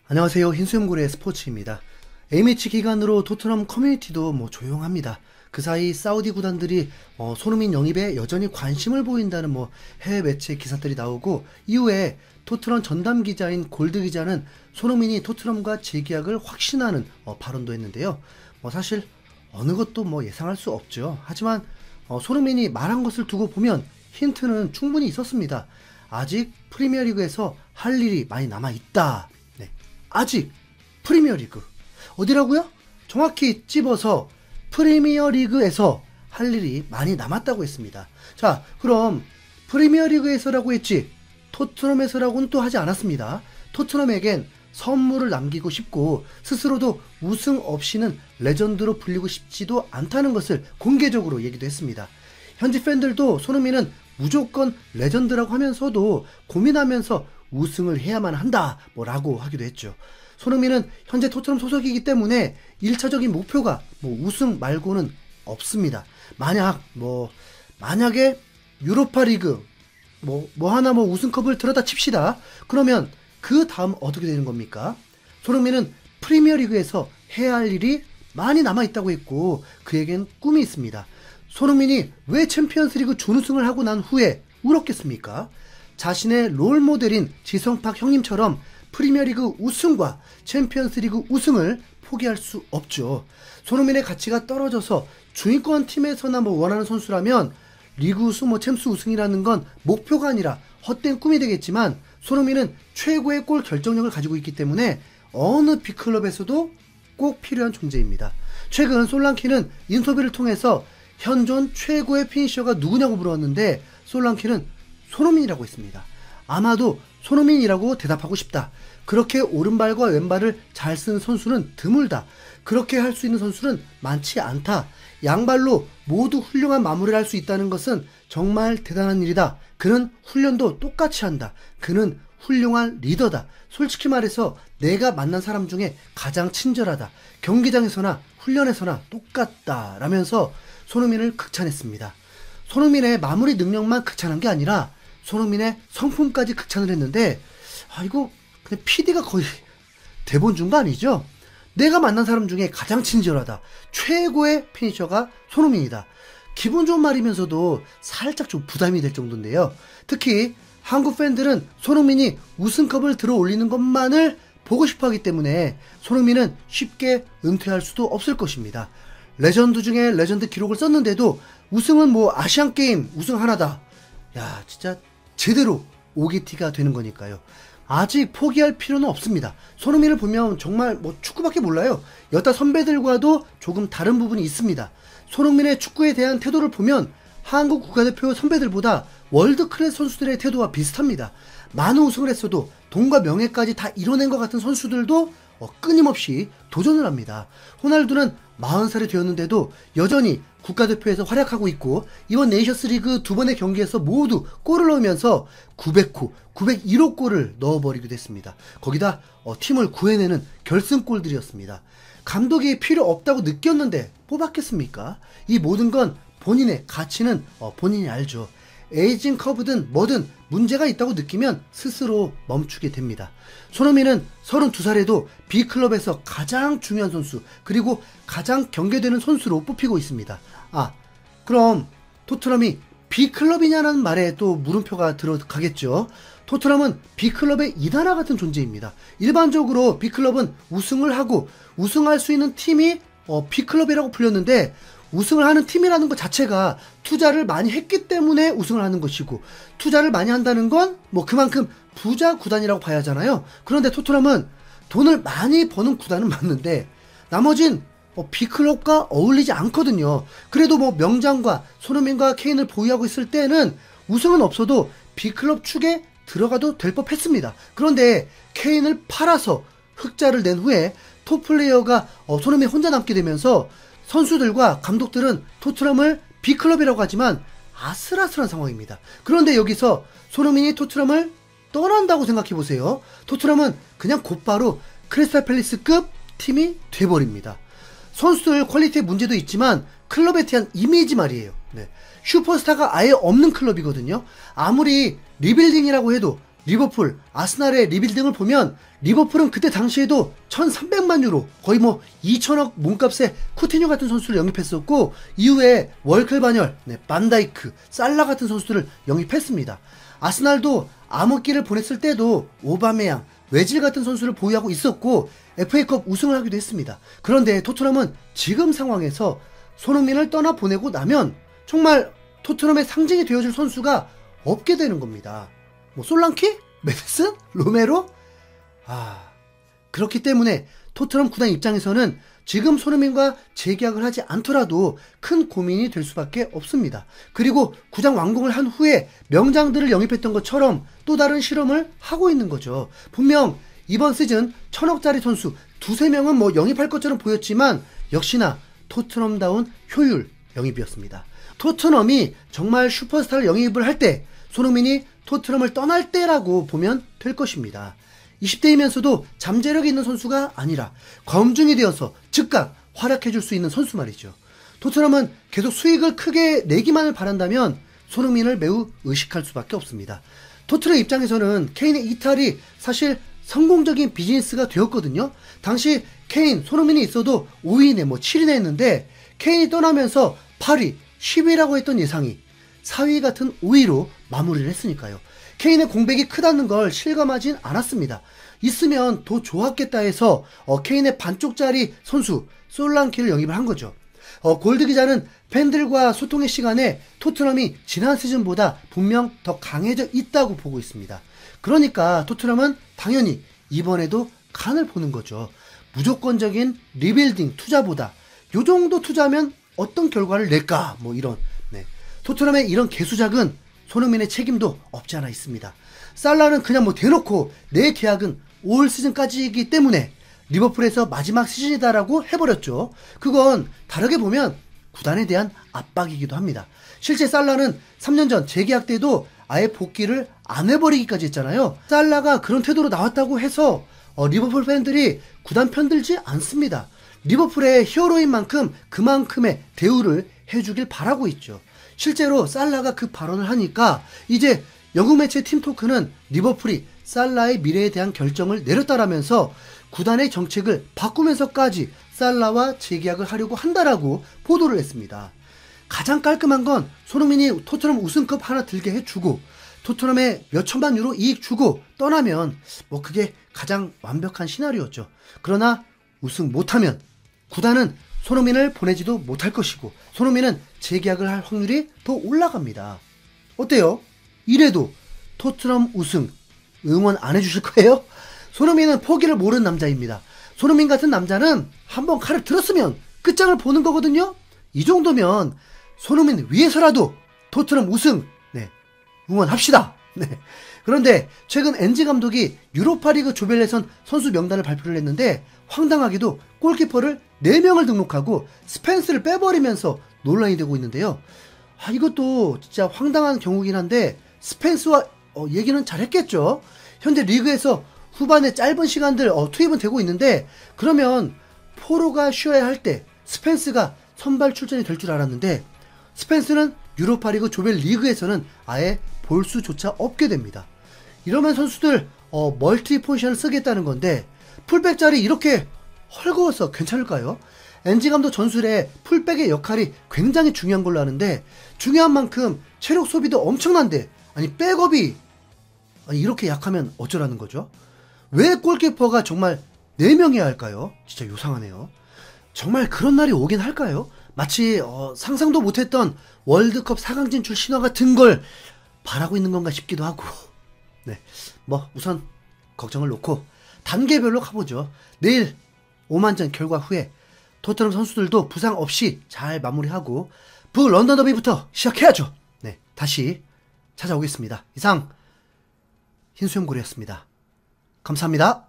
안녕하세요. 흰수염고래 스포츠입니다. A매치 기간으로 토트넘 커뮤니티도 조용합니다. 그 사이 사우디 구단들이 손흥민 영입에 여전히 관심을 보인다는 해외 매체 기사들이 나오고, 이후에 토트넘 전담 기자인 골드 기자는 손흥민이 토트넘과 재계약을 확신하는 발언도 했는데요. 사실 어느 것도 예상할 수 없죠. 하지만 손흥민이 말한 것을 두고 보면 힌트는 충분히 있었습니다. 아직 프리미어리그에서 할 일이 많이 남아있다. 네, 아직 프리미어리그 어디라고요? 정확히 찝어서 프리미어리그에서 할 일이 많이 남았다고 했습니다. 자, 그럼 프리미어리그에서라고 했지 토트넘에서라고는 또 하지 않았습니다. 토트넘에겐 선물을 남기고 싶고 스스로도 우승 없이는 레전드로 불리고 싶지도 않다는 것을 공개적으로 얘기도 했습니다. 현지 팬들도 손흥민은 무조건 레전드라고 하면서도 고민하면서 우승을 해야만 한다 라고 하기도 했죠. 손흥민은 현재 토트넘 소속이기 때문에 1차적인 목표가 우승 말고는 없습니다. 만약에 유로파리그 하나 우승컵을 들어다 칩시다. 그러면 그 다음 어떻게 되는 겁니까? 손흥민은 프리미어리그에서 해야 할 일이 많이 남아있다고 했고, 그에겐 꿈이 있습니다. 손흥민이 왜 챔피언스리그 준우승을 하고 난 후에 울었겠습니까? 자신의 롤모델인 지성팍 형님처럼 프리미어리그 우승과 챔피언스리그 우승을 포기할 수 없죠. 손흥민의 가치가 떨어져서 중위권 팀에서나 원하는 선수라면 리그 우승, 챔스 우승이라는 건 목표가 아니라 헛된 꿈이 되겠지만, 손흥민은 최고의 골 결정력을 가지고 있기 때문에 어느 빅클럽에서도 꼭 필요한 존재입니다. 최근 솔랑키는 인터뷰를 통해서 현존 최고의 피니셔가 누구냐고 물었는데 솔랑키는 손흥민이라고 했습니다. 아마도 손흥민이라고 대답하고 싶다. 그렇게 오른발과 왼발을 잘 쓰는 선수는 드물다. 그렇게 할 수 있는 선수는 많지 않다. 양발로 모두 훌륭한 마무리를 할 수 있다는 것은 정말 대단한 일이다. 그는 훈련도 똑같이 한다. 그는 훌륭한 리더다. 솔직히 말해서 내가 만난 사람 중에 가장 친절하다. 경기장에서나 훈련에서나 똑같다. 라면서 손흥민을 극찬했습니다. 손흥민의 마무리 능력만 극찬한 게 아니라 손흥민의 성품까지 극찬을 했는데, 이거 그냥 PD가 거의 대본 준 거 아니죠? 내가 만난 사람 중에 가장 친절하다. 최고의 피니셔가 손흥민이다. 기분 좋은 말이면서도 살짝 좀 부담이 될 정도인데요. 특히 한국 팬들은 손흥민이 우승컵을 들어 올리는 것만을 보고 싶어 하기 때문에 손흥민은 쉽게 은퇴할 수도 없을 것입니다. 레전드 중에 레전드 기록을 썼는데도 우승은 아시안게임 우승 하나다. 야, 진짜 제대로 오기티가 되는 거니까요. 아직 포기할 필요는 없습니다. 손흥민을 보면 정말 축구밖에 몰라요. 여타 선배들과도 조금 다른 부분이 있습니다. 손흥민의 축구에 대한 태도를 보면 한국 국가대표 선배들보다 월드클래스 선수들의 태도와 비슷합니다. 많은 우승을 했어도 돈과 명예까지 다 이뤄낸 것 같은 선수들도 끊임없이 도전을 합니다. 호날두는 40살이 되었는데도 여전히 국가대표에서 활약하고 있고, 이번 네이션스리그 두 번의 경기에서 모두 골을 넣으면서 900호, 901호 골을 넣어버리기도 했습니다. 거기다 팀을 구해내는 결승골들이었습니다. 감독이 필요 없다고 느꼈는데 뽑았겠습니까? 이 모든 건 본인의 가치는 본인이 알죠. 에이징 커브든 뭐든 문제가 있다고 느끼면 스스로 멈추게 됩니다. 손흥민은 32살에도 B클럽에서 가장 중요한 선수, 그리고 가장 경계되는 선수로 뽑히고 있습니다. 그럼 토트넘이 B클럽이냐는 말에 또 물음표가 들어가겠죠. 토트넘은 B클럽의 이단아 같은 존재입니다. 일반적으로 B클럽은 우승을 하고 우승할 수 있는 팀이 B클럽이라고 불렸는데, 우승을 하는 팀이라는 것 자체가 투자를 많이 했기 때문에 우승을 하는 것이고, 투자를 많이 한다는 건 그만큼 부자 구단이라고 봐야 하잖아요. 그런데 토트넘은 돈을 많이 버는 구단은 맞는데 나머진 B클럽과 어울리지 않거든요. 그래도 명장과 손흥민과 케인을 보유하고 있을 때는 우승은 없어도 B클럽 축에 들어가도 될 법했습니다. 그런데 케인을 팔아서 흑자를 낸 후에 톱플레이어가 손흥민 혼자 남게 되면서 선수들과 감독들은 토트넘을 B클럽이라고 하지만 아슬아슬한 상황입니다. 그런데 여기서 손흥민이 토트넘을 떠난다고 생각해보세요. 토트넘은 그냥 곧바로 크리스탈 팰리스급 팀이 돼버립니다. 선수들 퀄리티의 문제도 있지만 클럽에 대한 이미지 말이에요. 슈퍼스타가 아예 없는 클럽이거든요. 아무리 리빌딩이라고 해도 리버풀, 아스날의 리빌딩을 보면 리버풀은 그때 당시에도 1300만 유로, 거의 뭐 2000억 몸값의 쿠티뉴 같은 선수를 영입했었고, 이후에 월클 바열, 반다이크, 살라 같은 선수들을 영입했습니다. 아스날도 암흑기를 보냈을 때도 오바메양, 외질 같은 선수를 보유하고 있었고 FA컵 우승을 하기도 했습니다. 그런데 토트넘은 지금 상황에서 손흥민을 떠나보내고 나면 정말 토트넘의 상징이 되어줄 선수가 없게 되는 겁니다. 뭐 솔랑키? 메디슨? 로메로? 그렇기 때문에 토트넘 구단 입장에서는 지금 손흥민과 재계약을 하지 않더라도 큰 고민이 될 수밖에 없습니다. 그리고 구장 완공을 한 후에 명장들을 영입했던 것처럼 또 다른 실험을 하고 있는 거죠. 분명 이번 시즌 1000억짜리 선수 두세 명은 뭐 영입할 것처럼 보였지만 역시나 토트넘다운 효율 영입이었습니다. 토트넘이 정말 슈퍼스타를 영입을 할 때 손흥민이 토트넘을 떠날 때라고 보면 될 것입니다. 20대이면서도 잠재력이 있는 선수가 아니라 검증이 되어서 즉각 활약해줄 수 있는 선수 말이죠. 토트넘은 계속 수익을 크게 내기만을 바란다면 손흥민을 매우 의식할 수밖에 없습니다. 토트넘 입장에서는 케인의 이탈이 사실 성공적인 비즈니스가 되었거든요. 당시 케인, 손흥민이 있어도 5위네 뭐 7위네 했는데 케인이 떠나면서 8위, 10위라고 했던 예상이 4위 같은 5위로 마무리를 했으니까요. 케인의 공백이 크다는 걸 실감하진 않았습니다. 있으면 더 좋았겠다 해서 케인의 반쪽짜리 선수 솔랑키를 영입을 한 거죠. 골드 기자는 팬들과 소통의 시간에 토트넘이 지난 시즌보다 분명 더 강해져 있다고 보고 있습니다. 그러니까 토트넘은 당연히 이번에도 간을 보는 거죠. 무조건적인 리빌딩 투자보다 요 정도 투자하면 어떤 결과를 낼까 뭐 이런 토트넘의 이런 개수작은 손흥민의 책임도 없지 않아 있습니다. 살라는 그냥 뭐 대놓고 내 계약은 올 시즌까지이기 때문에 리버풀에서 마지막 시즌이다라고 해버렸죠. 그건 다르게 보면 구단에 대한 압박이기도 합니다. 실제 살라는 3년 전 재계약 때도 아예 복귀를 안 해버리기까지 했잖아요. 살라가 그런 태도로 나왔다고 해서 리버풀 팬들이 구단 편들지 않습니다. 리버풀의 히어로인 만큼 그만큼의 대우를 해주길 바라고 있죠. 실제로 살라가 그 발언을 하니까 이제 영국 매체 팀토크는 리버풀이 살라의 미래에 대한 결정을 내렸다라면서 구단의 정책을 바꾸면서까지 살라와 재계약을 하려고 한다라고 보도를 했습니다. 가장 깔끔한 건 손흥민이 토트넘 우승컵 하나 들게 해주고 토트넘에 몇천만 유로 이익 주고 떠나면 뭐 그게 가장 완벽한 시나리오였죠. 그러나 우승 못하면 구단은 손흥민을 보내지도 못할 것이고 손흥민은 재계약을 할 확률이 더 올라갑니다. 어때요? 이래도 토트넘 우승 응원 안 해주실 거예요? 손흥민은 포기를 모르는 남자입니다. 손흥민 같은 남자는 한번 칼을 들었으면 끝장을 보는 거거든요. 이 정도면 손흥민 위해서라도 토트넘 우승 응원합시다. 그런데 최근 엔지 감독이 유로파리그 조별예선 선수 명단을 발표를 했는데 황당하게도 골키퍼를 4명을 등록하고 스펜스를 빼버리면서 논란이 되고 있는데요. 이것도 진짜 황당한 경우긴 한데 스펜스와 얘기는 잘했겠죠. 현재 리그에서 후반에 짧은 시간들 투입은 되고 있는데 그러면 포로가 쉬어야 할 때 스펜스가 선발 출전이 될 줄 알았는데 스펜스는 유로파리그 조별리그에서는 아예 볼 수조차 없게 됩니다. 이러면 선수들 멀티 포지션을 쓰겠다는 건데 풀백 자리 이렇게 헐거워서 괜찮을까요? 엔지 감독 전술에 풀백의 역할이 굉장히 중요한 걸로 아는데 중요한 만큼 체력 소비도 엄청난데 아니 백업이 이렇게 약하면 어쩌라는 거죠? 왜 골키퍼가 정말 4명이야 할까요? 진짜 요상하네요. 정말 그런 날이 오긴 할까요? 마치 상상도 못했던 월드컵 4강 진출 신화 같은 걸 바라고 있는 건가 싶기도 하고 뭐 우선 걱정을 놓고 단계별로 가보죠. 내일 오만전 결과 후에 토트넘 선수들도 부상 없이 잘 마무리하고 북런던 더비부터 시작해야죠. 다시 찾아오겠습니다. 이상 흰수염고래였습니다. 감사합니다.